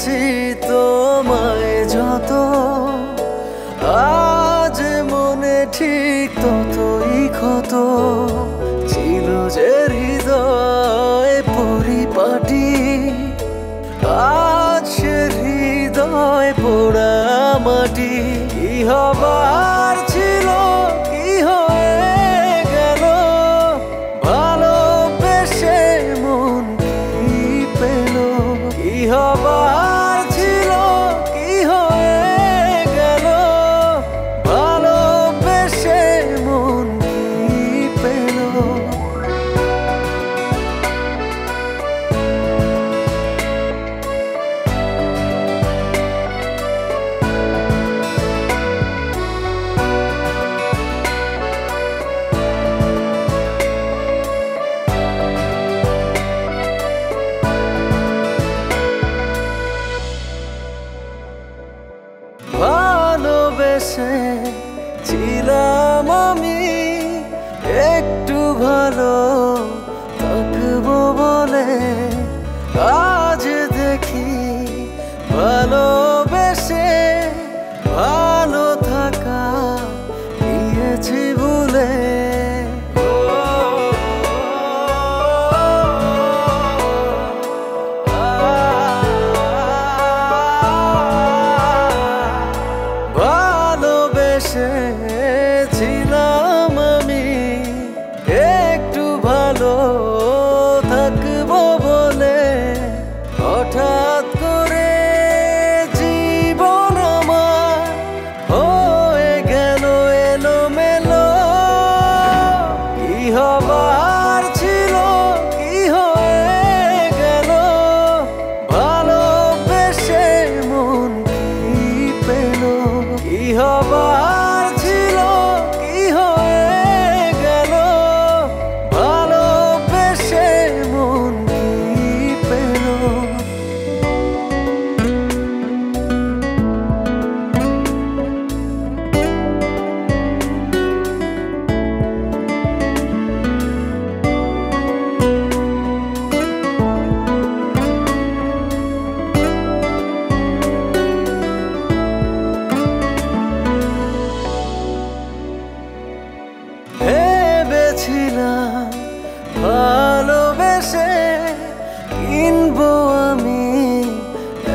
ভালোবেসেছি তোমায় যত, আজ মনে ঠিক ততই ক্ষত। ছিল যে হৃদয় পরিপাটি, আজ সে হৃদয় পোড়া মাটি। কি হবার ছিল কি হয়ে গেল, ভালোবেসে মন কি পেল। কি হবার ছিল কি হয়ে গেল, ভালোবেসে মন কি পেল। ভালোবেসে ছিলাম আমি একটু ভালো থাকবো বলে, আজ দেখি ভালোবেসে ভালো থাকা গিয়েছি ভুলে। ছিলাম আমি একটু ভালো থাকবো বলে, হঠাৎ করে জীবন আমার হয়ে গেল এলোমেলো। কি হবার ছিল কি হয়ে গেল, ভালোবেসে মন কি পেল। কি হবার ছিল কি হয়ে গেল, ভালোবেসে মন কি পেল। ভেবেছিলাম ভালোবেসে কিনবো আমি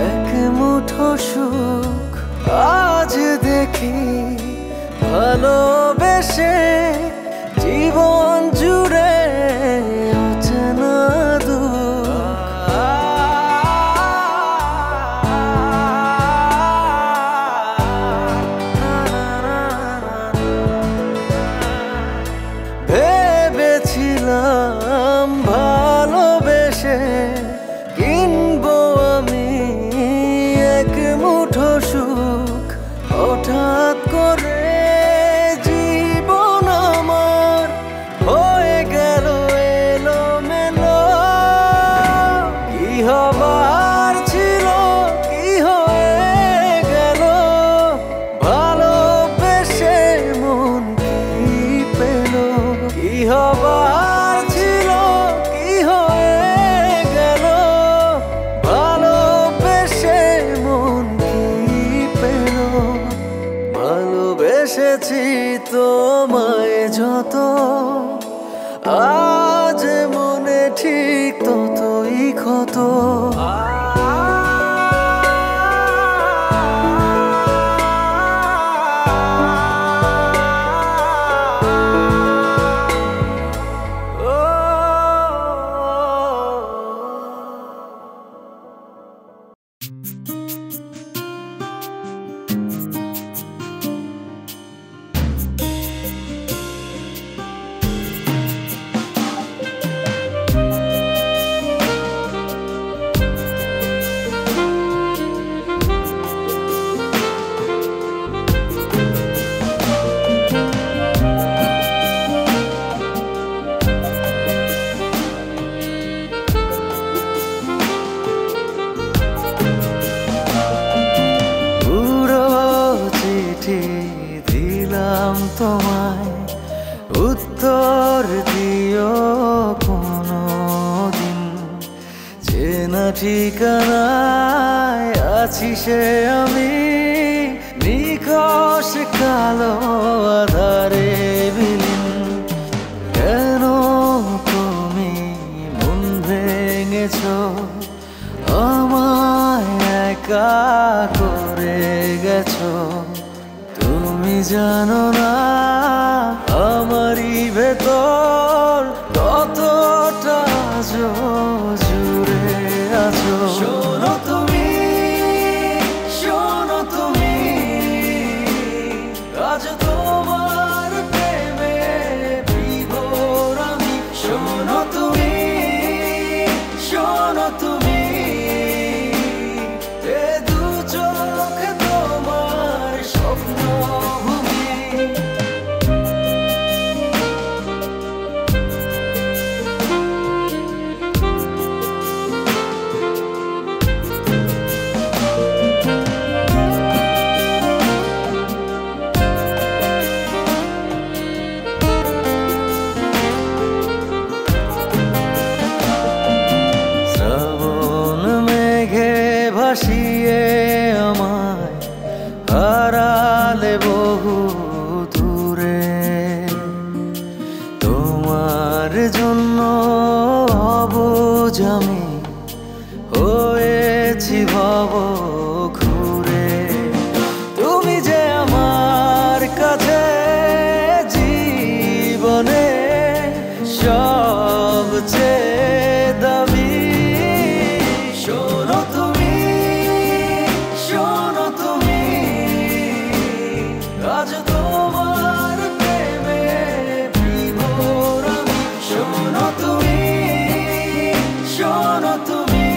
এক মুঠো সুখ, আজ দেখি ভালোবেসে জীবন জুড়ে অচেনা দুঃখ। ভেবেছিলাম ভালোবেসে কিনবো আমি এক মুঠো সুখ, হঠাৎ করে জীবন আমার হয়ে গেল এলোমেলো। কি হবার ছিল কি হয়ে গেল, ভালোবেসে মন কি পেল। কি হবার ছিল কি হয়ে গেল, ভালোবেসে মন কি পেল। ভালোবেসেছি তোমায় যত, আজ মনে ঠিক ততই ক্ষত। তোমায় উত্তর দিও কোনো দিন, চেনা ঠিকানায় আছি সে আমি নিখোশ কালো আধারে বিলীন। কেন তুমি মন ভেঙেছ আমায় একা করে গেছো? তুমি জানো না আমারই ভেতর কতটা জুড়ে আছো। শোনো তুমি, শোনো তুমি, আজ তোমার প্রেমে বিভোর আমি। শোনো তুমি, শোনো তুমি, এ দু চোখ তোমার স্বপ্ন ভূমি। শ্রাবণ মেঘে ভাসিয়ে আমায় হারালে বহু দূরে। তোমার জন্য অবুঝ আমি হয়েছি ভব ঘুরে। তুমি যে আমার কাছে জীবনে সবচেয়ে দামি। শোনো তুমি, শোনো তুমি, আজ তোমার প্রেমে বিভোর আমি। শোনো তুমি, শোনো তুমি,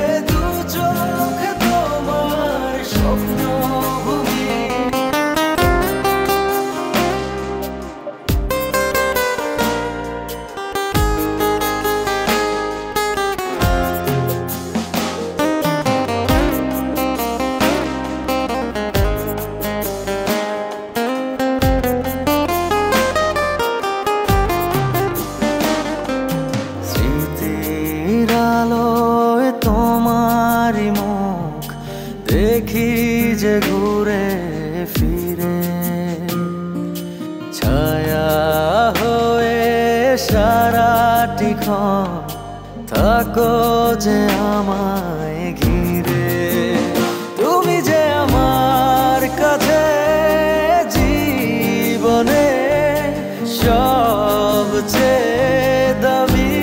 এ দু চোখ তোমার স্বপ্ন ভূমি। স্মৃতির আলোয় তোমারই মুখ দেখি যে ঘুরে ফিরে। ছায়া হয়ে সারাটি ক্ষণ থাকো যে আমায় ঘিরে। তুমি যে আমার কাছে জীবনে সবচেয়ে দামি।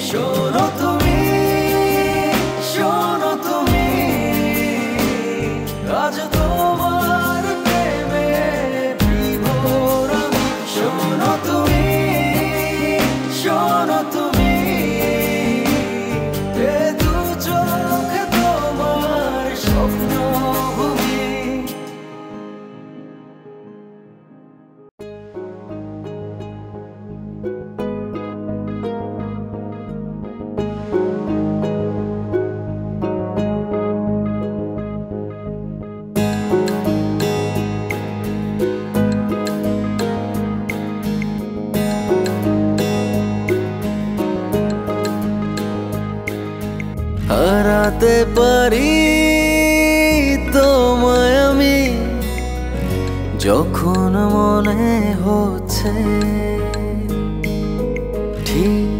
শোনো তুমি, শোনো তুমি, আজ তোমার প্রেমে বিভোর আমি। শোনো তুমি, শোনো তুমি, এ দু চোখ তোমার স্বপ্ন ভূমি। হারাতে পারি তোমায় আমি যখন মনে হচ্ছে ঠিক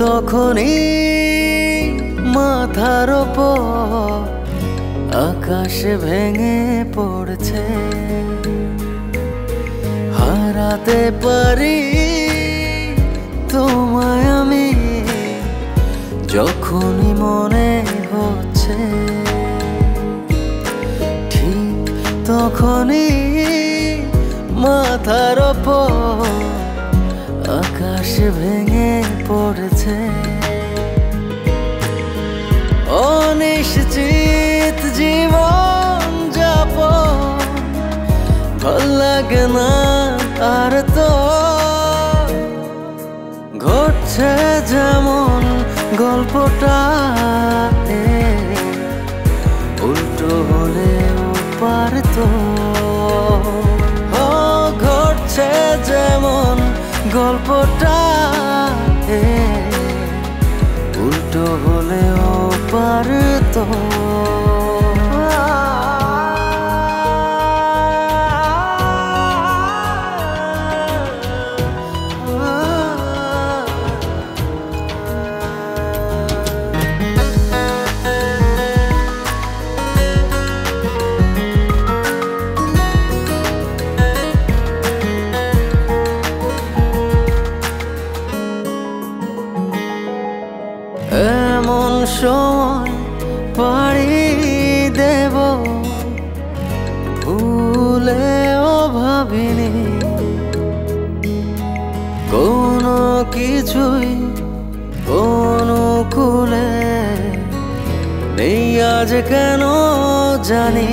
তখনই মাথার ওপর আকাশ ভেঙে পড়ছে। হারাতে পারি তোমায় আমি যখনই মনে হচ্ছে ঠিক তখনই মাথার ওপর আকাশ ভেঙে পড়েছে। অনিশ্চিত জীবন যাপন ভাল লাগে না আর তো। ঘটছে যেমন গল্পটা উল্টো হলেও পারতো। ঘটছে যেমন গল্পটা উল্টো হলেও পারতো। এমন সময় পাড়ি দেব ভুলেও ভাবিনি কোনো কিছুই অনুকূলে নেই আজ কেন জানি।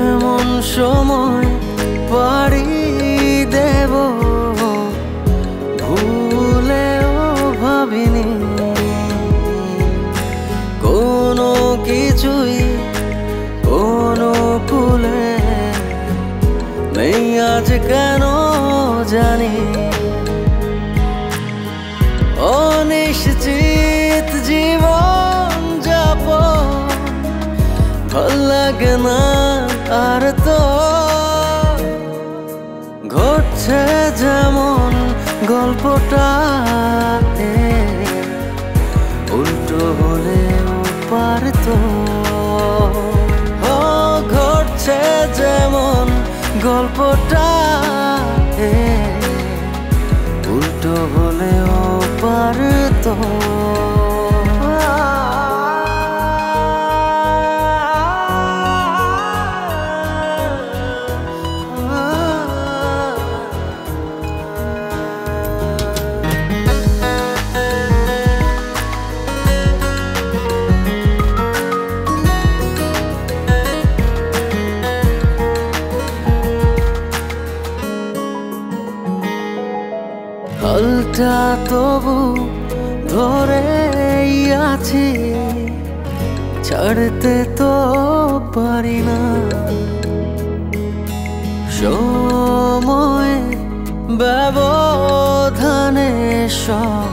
এমন সময় পাড়ি দেব ভুলেও ভাবিনি কোনো কিছুই অনুকূলে নেই আজ কেন জানি। অনিশ্চিত জীবন যাপন ভাল লাগে না আর তো। ঘটছে যেমন গল্পটা উল্টো হলেও পারতো। ঘটছে যেমন গল্পটা উল্টো হলেও পারতো। হালটা তবু ধরেই আছি ছাড়তে তো পারি না। সময় ব্যবধানে সব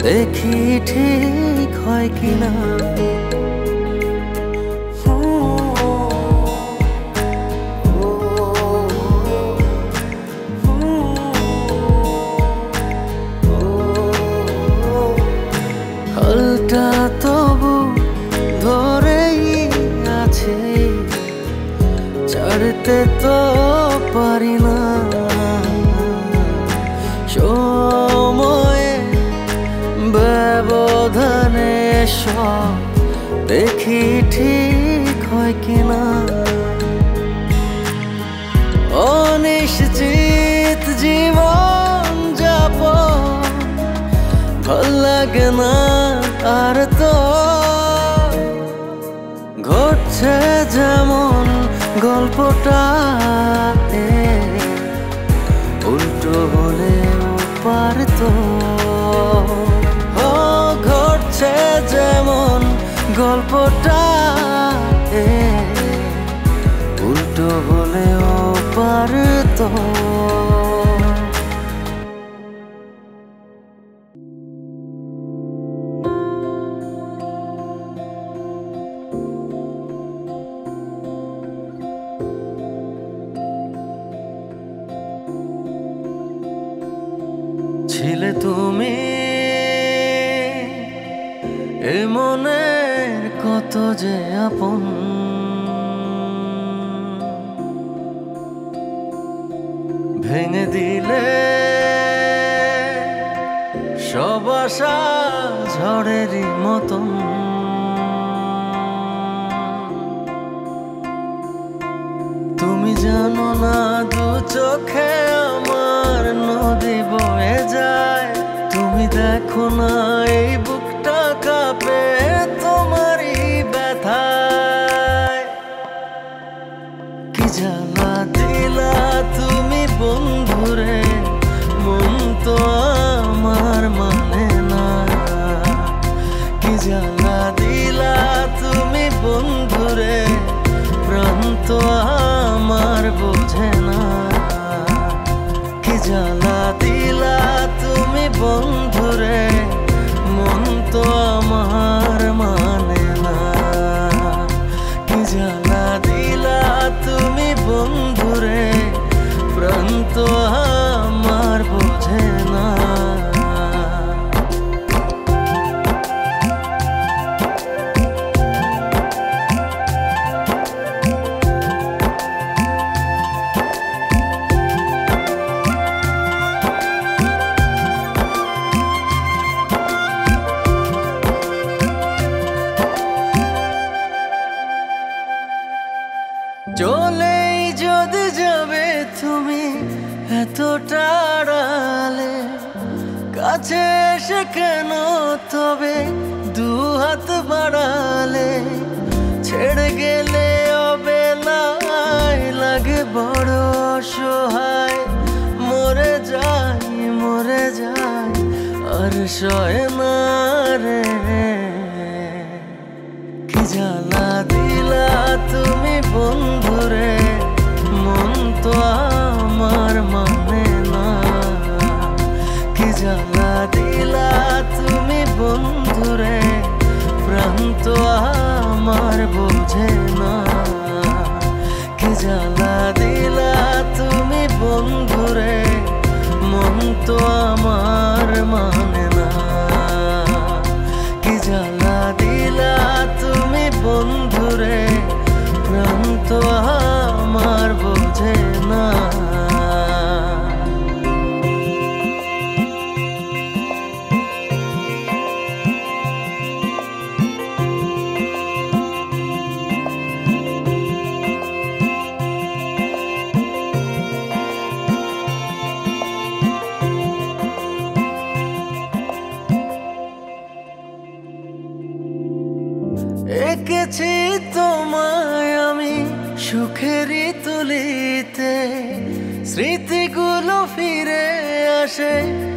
দেখি ঠিক হয় কিনা। হালটা তবু ধরেই আছে ছাড়তে তো পারি না। সময়ে ব্যবধানে সব দেখি ঠিক হয় কিনা। অনিশ্চিত জীবন যাপন ভাল লাগে না আর তো। ঘটছে যেমন গল্পটা উল্টো হলেও পারতো। ঘটছে যেমন গল্পটা উল্টো হলেও পারতো। ছিলে তুমি এ মনের কত যে আপন। ভেঙে দিলে সব আশা ঝড়েরই মতন। তুমি জানো না দু চোখে আমার নদী বয়ে যায়। তুমি দেখো না এই বুকটা কাঁপে তোমারই ব্যথায়। কি জ্বালা দিলা তুমি বন্ধুরে মন তো আমার মানে না। কি জ্বালা দিলা তুমি বন্ধু কাছে এসে কেন তবে দু হাত বাড়ালে, ছেড়ে গেলে অবেলায় লাগে বড় অসহায়। মরে যাই আর সয় না রে। কি জ্বালা দিলা তুমি বন্ধুরে, মন তো আমার মানে না। কি জ্বালা দিলা তুমি বন্ধুরে, প্রাণ তো আমার বোঝে না। কি জ্বালা দিলা তুমি বন্ধুরে, মন তো আমার মানে না। কি জ্বালা দিলা তুমি বন্ধুরে, প্রাণ তো আমার বোঝে না। এঁকেছি তোমায় আমি সুখেরই তুলিতে, স্মৃতিগুলো ফিরে আসে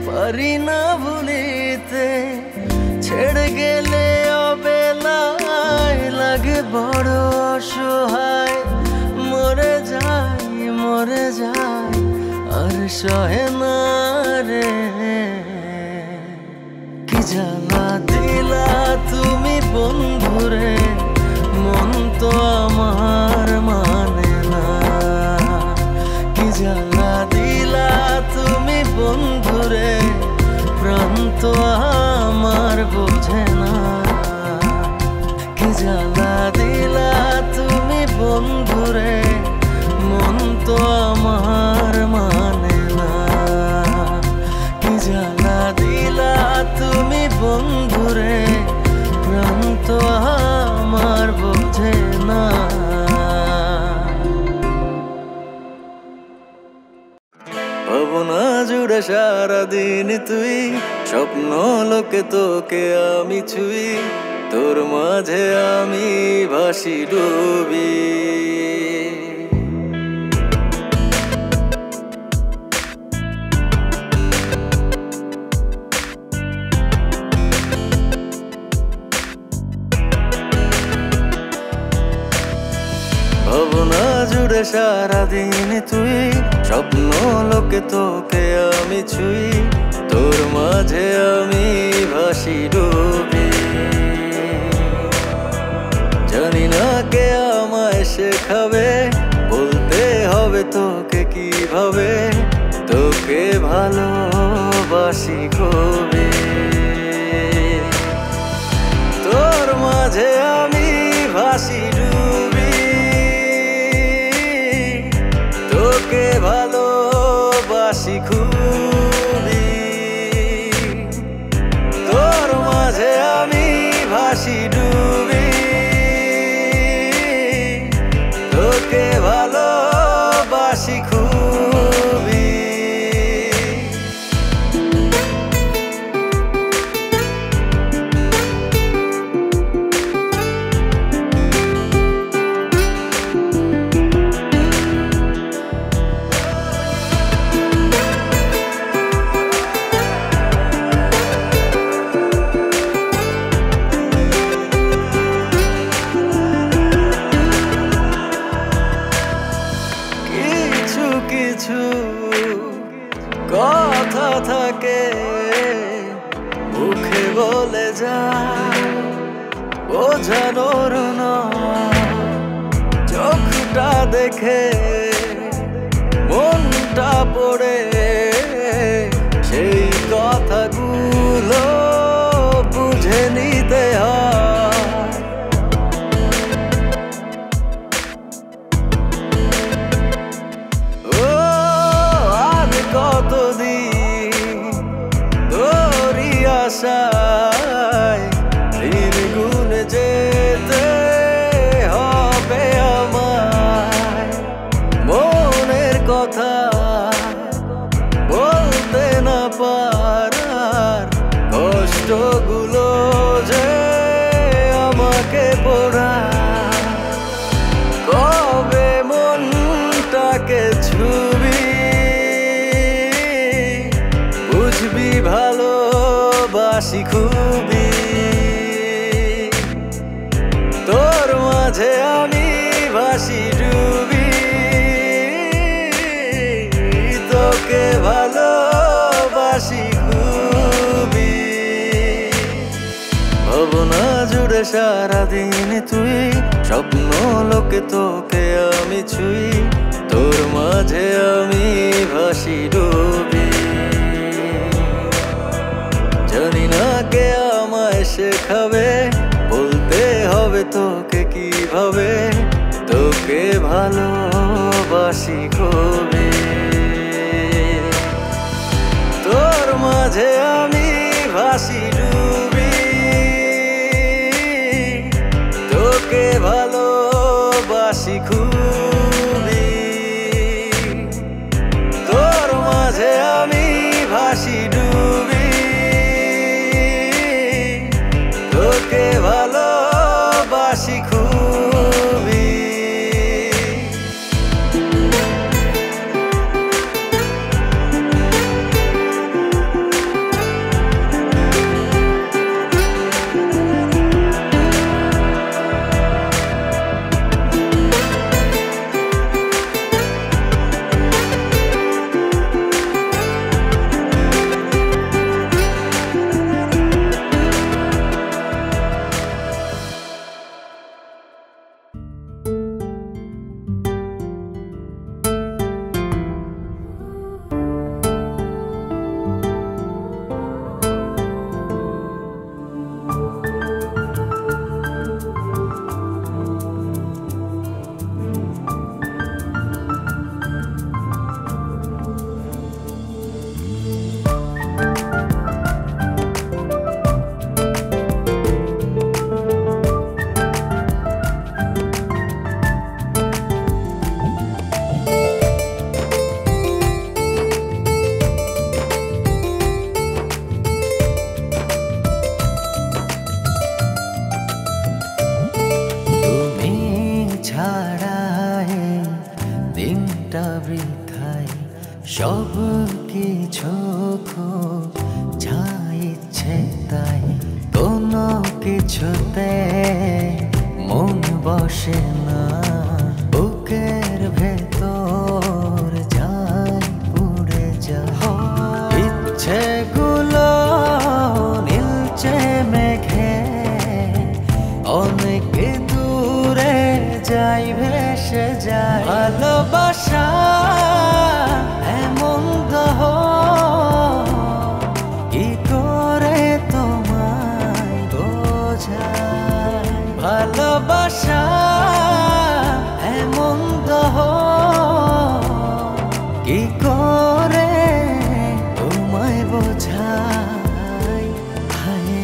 পারি না ভুলিতে। ছেড়ে গেলে অবেলায় লাগে বড় অসহায়। মরে যাই আর সহে না রে। কি জ্বালা দিলা তুমি বন্ধুরে, মন তো আমার মানে না। কি জ্বালা দিলা তুমি বন্ধুরে, প্রাণ তো আমার বোঝে না। কি জ্বালা দিলা তুমি বন্ধুরে, মন তো আমার মানে না। কি জ্বালা দিলা তুমি বন্ধুরে, প্রাণ তো আমার বোঝে না। ভাবনা জুড়ে সারাদিন তুই, স্বপ্ন লোকে তোকে আমি ছুই। তোর মাঝে আমি ভাসি ডুবি। ভাবনা জুড়ে সারাদিন তুই, স্বপ্ন লোকে তোকে আমি ছুই। তোর মাঝে আমি ভাসি ডুবি। জানি না কে আমায় শেখাবে, বলতে হবে তোকে কিভাবে। তোকে ভালোবাসি খুবই। তোর মাঝে আমি ভাসি ডুবি। তোকে ভালোবাসি খুবই। তোর মাঝে আমি ভাসি ডুবি। তোকে ভালোবাসি খুবই। কিছু কথা থাকে মুখে বলে যা, বোঝানোর না। চোখটা দেখে মনটা পড়ে, সেই কথাগুলো বুঝে নিতে হয়। কতদিন তোরই আশায় দিন গুনে যেতে হবে আমায়। মনের কথা বলতে না পারায় কষ্টগুলো যে আমাকে পোড়ায়, কবে মনটাকে ছুবি, বুঝবি ভালোবাসি খুবই। তোর মাঝে আমি ভাসি ডুবি, তোকে ভালোবাসি খুবই। ভাবনা জুড়ে সারাদিন তুই, স্বপ্ন লোকে তোকে আমি ছুঁই, তোর মাঝে আমি ভাসি ডুবি। জানি না কে আমায় শেখাবে, বলতে হবে তোকে কিভাবে, তোকে ভালোবাসি খুবই। তোর মাঝে আমি ভাসি ডুবি, তোকে ভালোবাসি খুবই। তোর মাঝে আমি ভাসি ডুবি, তোকে ভালোবাসি খুবই। দিনটা বৃথায়, সব কিছু খুব যা ইচ্ছে তাই, কোনো কিছুতে মন বসে না, বুকের ভেতর যাই পুড়ে যায়। ইচ্ছেগুলো নীলচে মেঘে অনেক দূরে যাই ভেসে যায়। ভালোবাসা এমন দহ, কি করে তোমায় বোঝায়। ভালোবাসা এমন দহ, কি করে তোমায় বোঝায়। হায়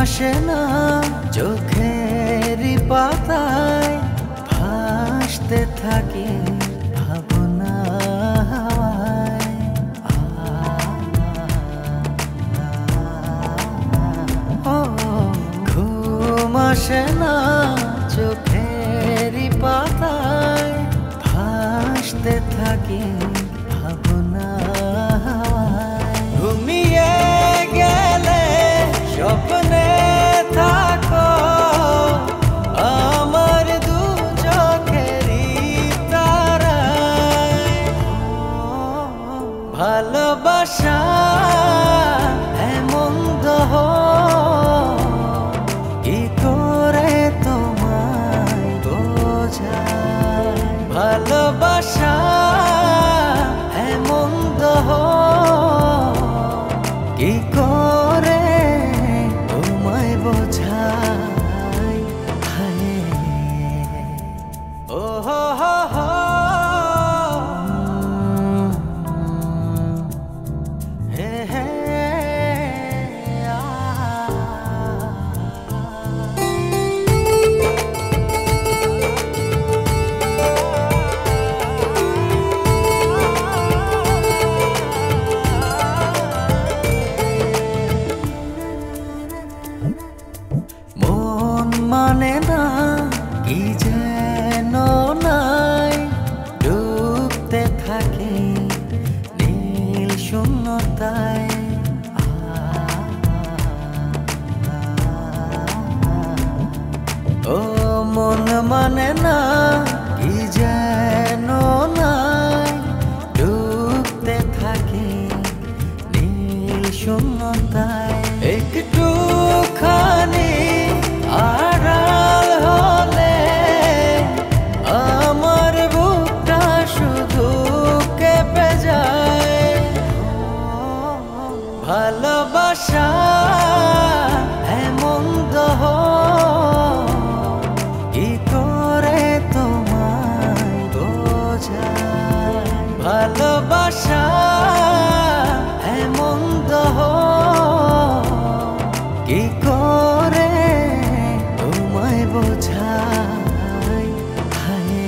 আসে না চোখেরই পাতায়, ভাসতে থাকি ভাবনা হাওয়ায়। ঘুম আসে না চোখেরই পাতায়, ভাসতে থাকি ভাবনা হাওয়ায়। ঘুমিয়ে গেলে স্বপ্নে থাকো আমার দু চোখেরই তারায়। ভালোবাসা এমন দহ, কি করে তোমায় বোঝায়। ভালোবাসা মানে না কি যেন নাই, ডুবতে থাকি নীল শূন্যতায়। ও মন মানে না কি যেন নাই, ডুবতে থাকি নীল শূন্যতায়। একটুখানি আড়াল হলে আমার বুকটা শুধু কেঁপে যায়। ভালোবাসা এমন দহ, কি করে তোমায় বোঝায়। ভালোবাসা এমন দহ, কি করে তোমায় বোঝায়। হায়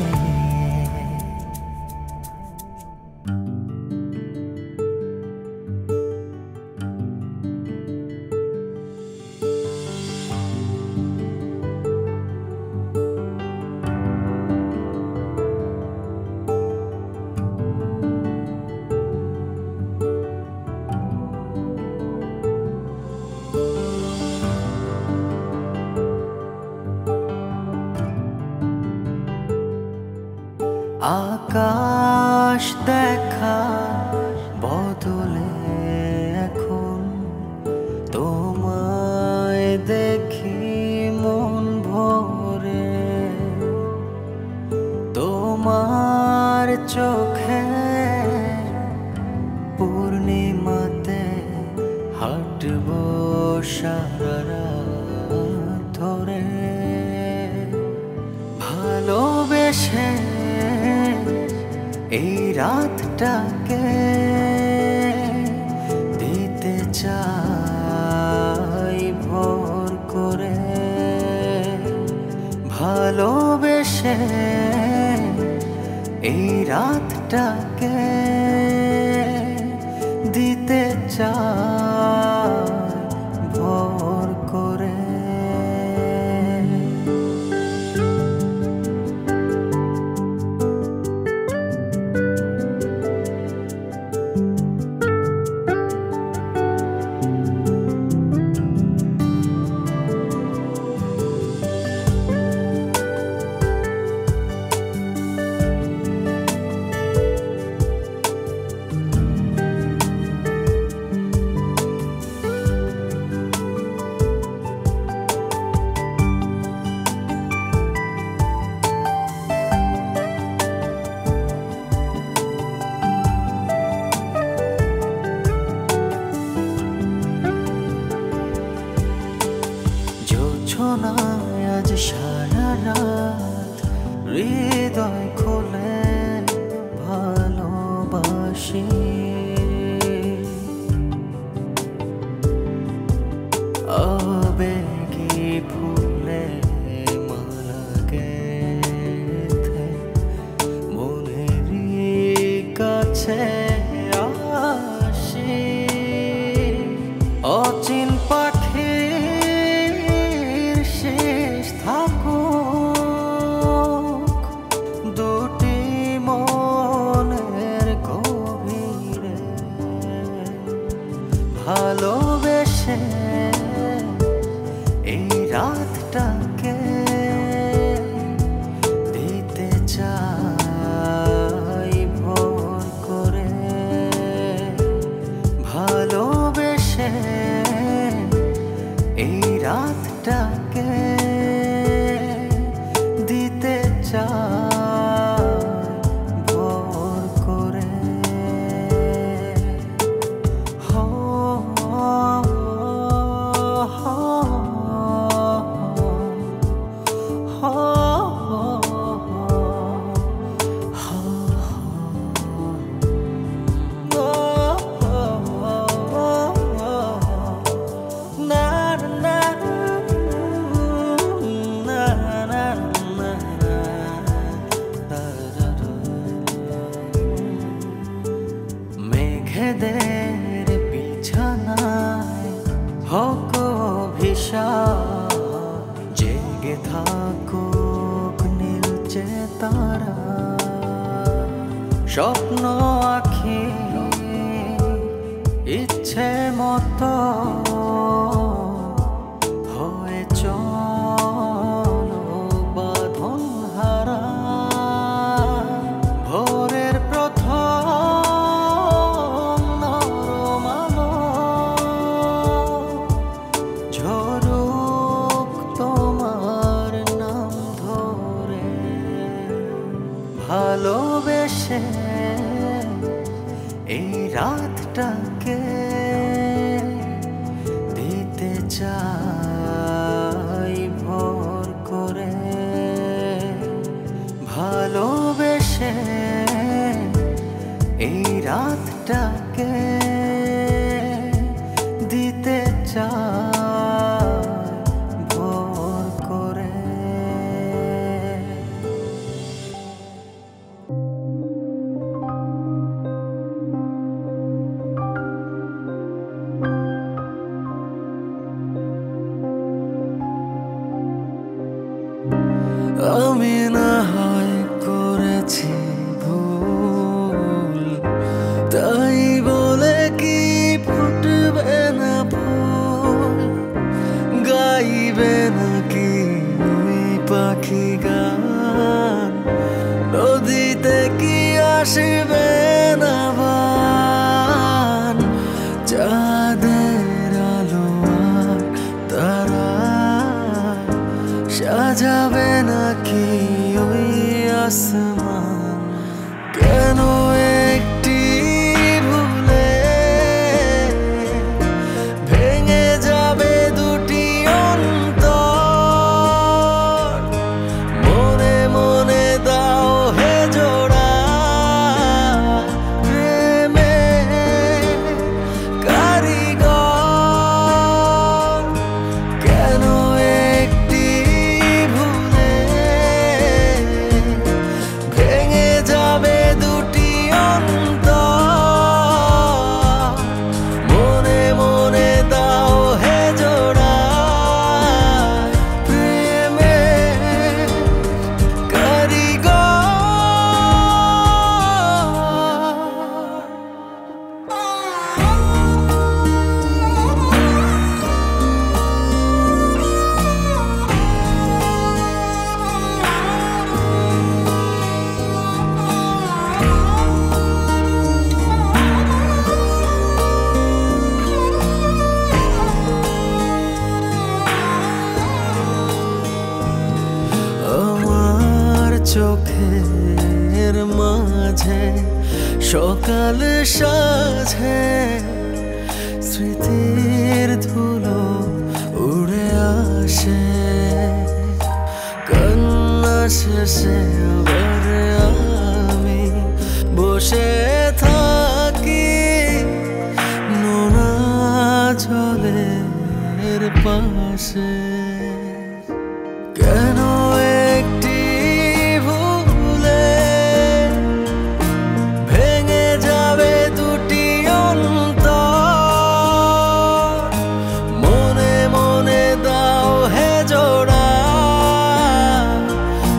আকাশ দেখা বদলে এখন তোমায় দেখি মন ভরে। তোমার চোখে পূর্ণিমাতে হাঁটবো সারা রাত ধরে। ভালোবেসে এই রাতটাকে দিতে চাই ভোর করে। ভালোবেসে এই রাতটাকে দিতে চাই ভোর করে। আজ সারা রাত হৃদয় খুলে ভালোবাসি। আবেগী ফুলে মালা গেঁথে মনেরই কাছে আসি। অচিন পাখির শেষ থাকুক দুটি মনের গভীরে। ভালোবেসে এই রাতটাকে দিতে চাই ভোর করে। ভালোবেসে এই রাতটাকে দিতে চাই ভোর করে। হো মেঘেদের বিছানায় হোক অভিশাপ জেগে তারা স্বপ্ন আঁখি ইচ্ছে মতো হয়ে চলো বাঁধন হারা ভোরের প্রথম নরম আলো ঝরুক তোমার নাম ধরে ভালোবেসে এই রাতটাকে দিতে চাই ভোর করে ভালোবেসে এই রাতটাকে দিতে চাই ভোর করে আমি না হয় করেছি ভুল তাই বলে কি ফুটবে না ফুল গাইবে নাকি ওই পাখি গান নদীতে কি আসবে না বান চাঁদের আলো আর তারা সাজাবে নাকি ওই আসমান কেন একটি ভুলে ভেঙে যাবে দুটি অন্তর মনে মনে দাও হে জোড়া প্রেমে কারিগর কেন একটি ভুলে ভেঙে যাবে দুটি অন্তর মনে মনে দাও হে জোড়া প্রেমে কারিগর আমার চোখের মাঝে সকাল সাজে স্মৃতির ধুলো উড়ে আসে কান্না শেষে আবার আমি বসে থাকি নোনা জলের পাশে কেন একটি ভুলে ভেঙে যাবে দুটি অন্তর মনে মনে দাও হে জোড়া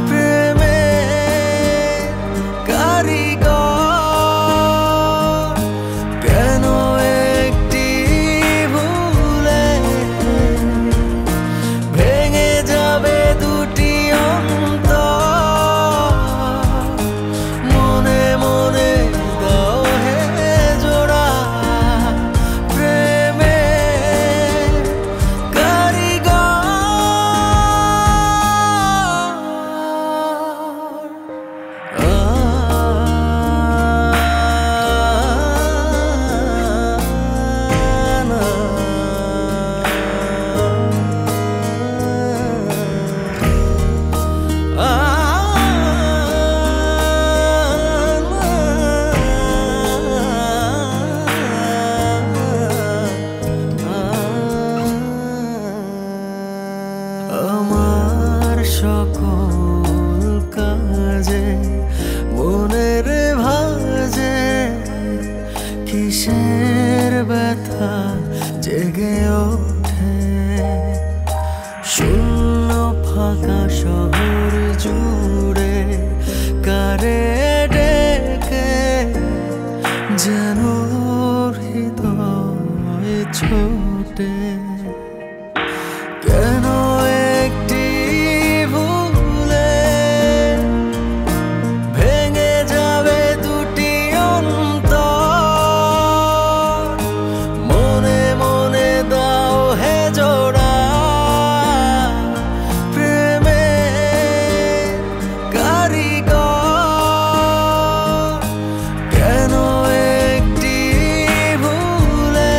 প্রেমে কারিগর কেন একটি ভুলে ভেঙে যাবে দুটি অন্তর মনে মনে দাও হে জোড়া প্রেমে আমার সকল কাজে মনের ভাজে কিসের ব্যথা জেগে ওঠে শূন্য ফাঁকা শহর জুড়ে জোড়া প্রেমে কারিগর কেন একটি ভুলে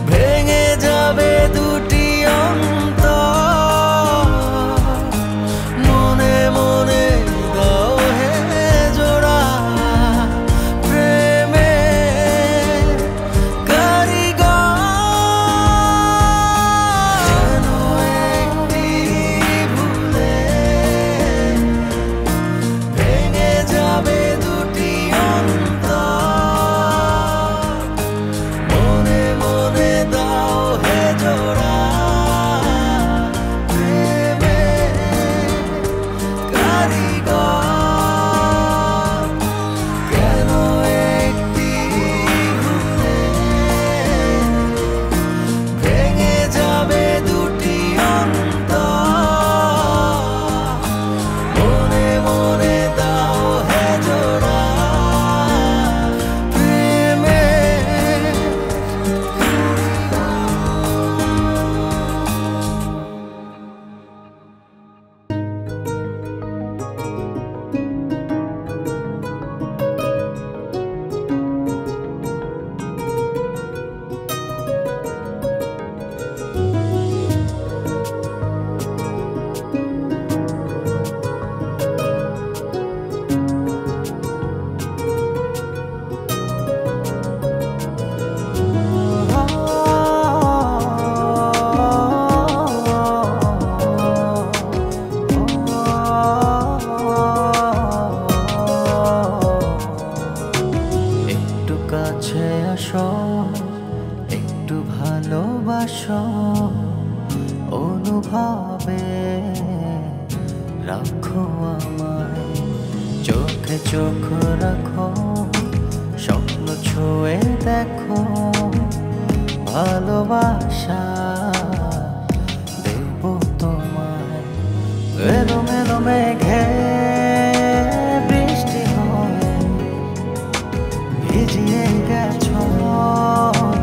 ভেঙে যাবে দুটি অন্তর মনে মনে দাও হে জোড়া প্রেমে কাছে আসো একটু ভালোবাসো অনুভবে রাখো আমায় চোখে চোখ রাখো স্বপ্ন ছুঁয়ে দেখো ভালোবাসা দেব তোমায় এলো মেলো মেঘে বৃষ্টি হয়ে ভিজিয়ে গেছো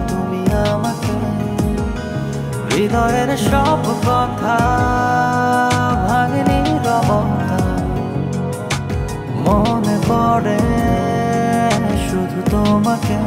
তুমি আমাকে হৃদয়ের সব কথা ভাঙেনি রবতা মনে পড়ে শুধু তোমাকে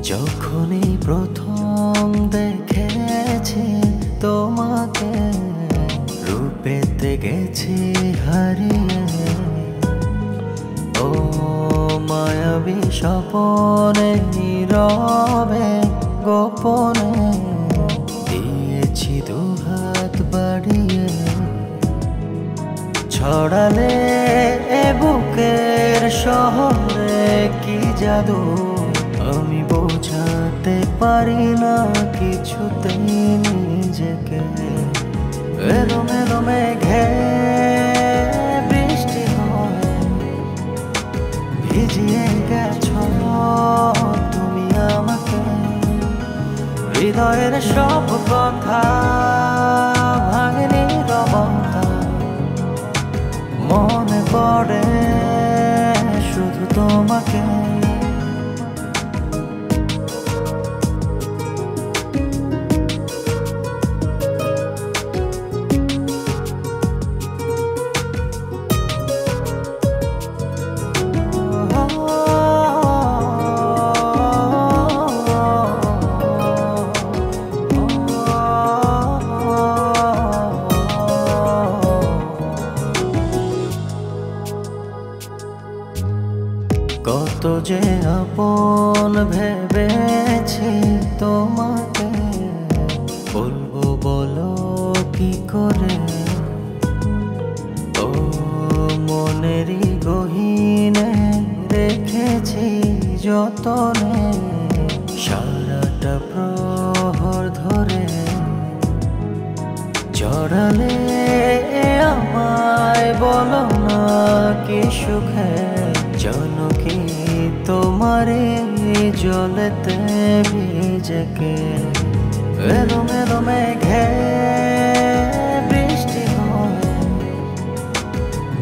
যখনই প্রথম দেখেছি তোমাকে রূপেতে গেছি হারিয়ে ও মায়াবী স্বপনে নীরবে গোপনে দিয়েছি দুহাত বাড়িয়ে ছড়ালে এ বুকের শহরে কি জাদু আমি বোঝাতে পারি না কিছুতেই নিজেকে এলো মেলো মেঘে বৃষ্টি হয়ে ভিজিয়ে গেছো তুমি আমাকে হৃদয়ের সব কথা ভাঙেনি রবতা মনে পড়ে শুধু তোমাকে কত যে আপন ভেবেছি তোমাকে বলবো বলো কি করে ও মনেরই গহীনে রেখেছি যতনে সারাটা প্রহর ধরে জড়ালে আমায় বলো না কি সুখে জানো কি তোমারে জলেতে ভিজেকে এলো মেলো মেঘে বৃষ্টি হয়ে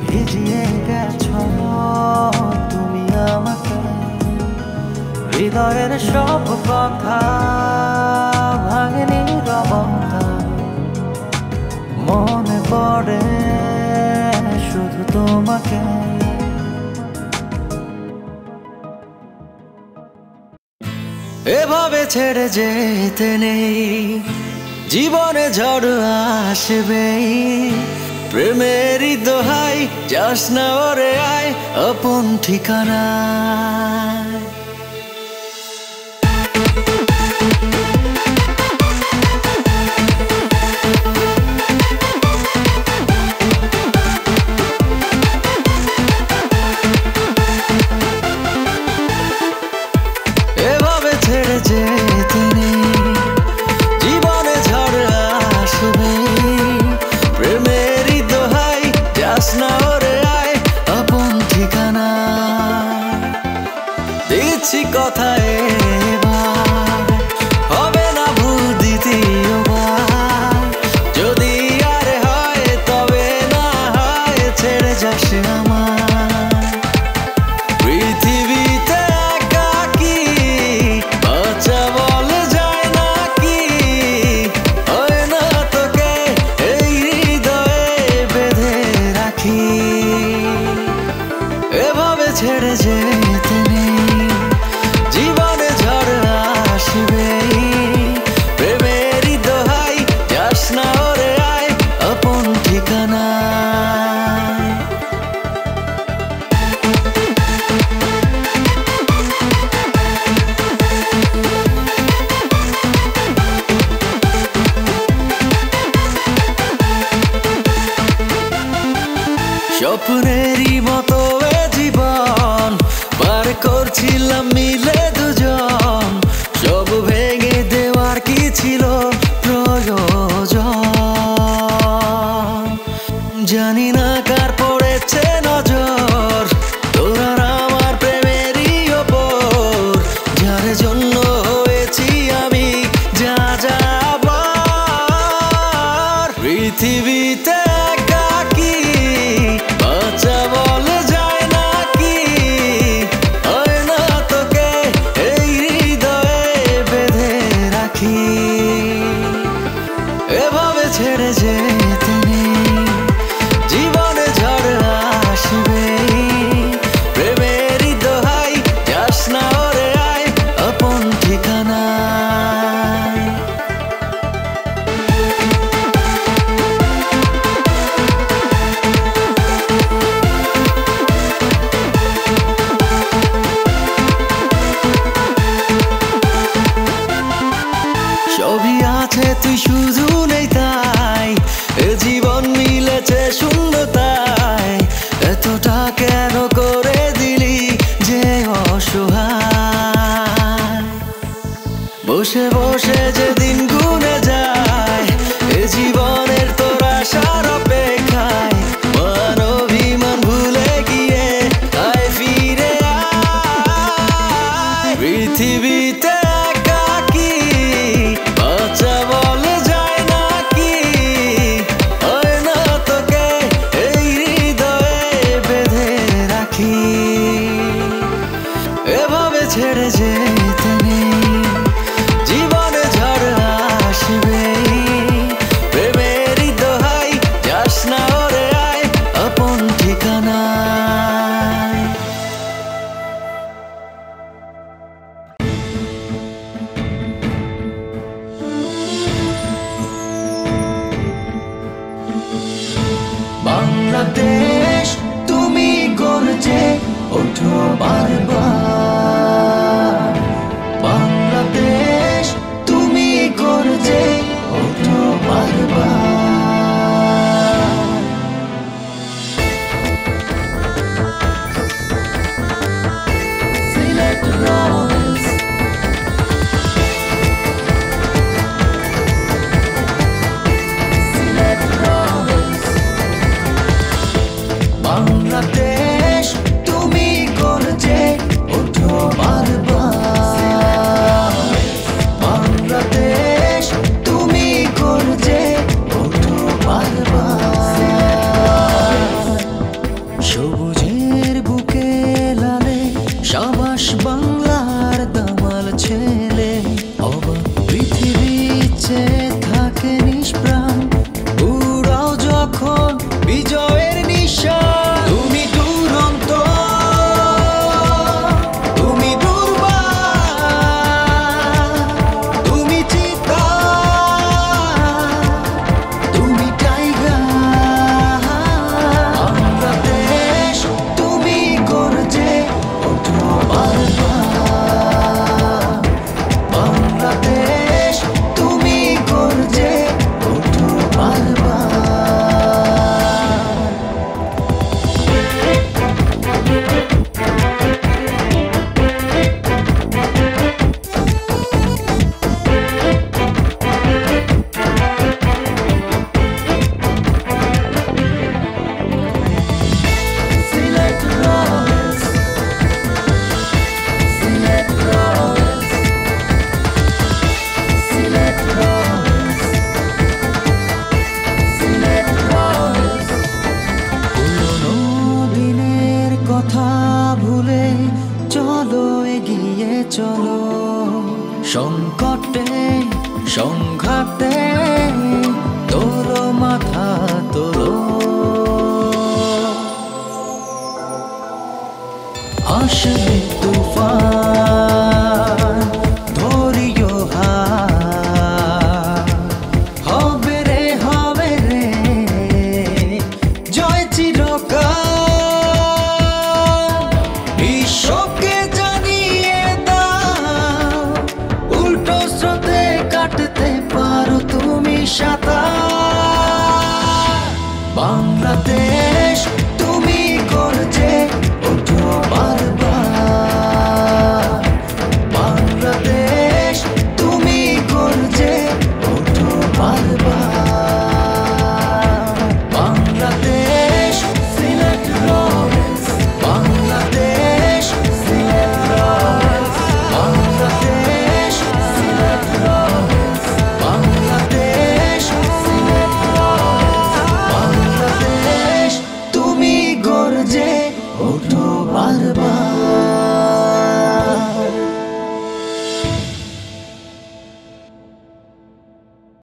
ভিজিয়ে গেছ তুমি আমাকে হৃদয়ের সব কথা ভাঙেনি রবতা মনে পড়ে শুধু তোমাকে এভাবে ছেড়ে যেতে নেই জীবনে ঝড় আসবেই প্রেমেরই দোহাই যাস না ওরে আয় আপন ঠিকানা যেতে নেই জীবনে ঝড় আসবে প্রেমেরই দোহাই যাস না ওরে আয় আপন ঠিকানা দিচ্ছি কথা এবার হবে না ভুল দ্বিতীয়বার যদি আর হয় তবে না হয় ছেড়ে যাস আমার পৃথিবীতে এভাবে ছেড়ে যেতে নেই জীবনে ঝড় আসবে প্রেমেরই দোহাই যাস না ওরে আয় আপন ঠিকানা স্বপ্নেরই মতো জীবন পার করছিলাম মিলে দুজন সব ভেঙে দেওয়ার কি ছিল প্রয়োজন জানি না কার পড়েছে নজর তোর আর আমার প্রেমেরই ওপর যার জন্য হয়েছি আমি যা যাবার পৃথিবীতে এভাবে ছেড়ে যেতে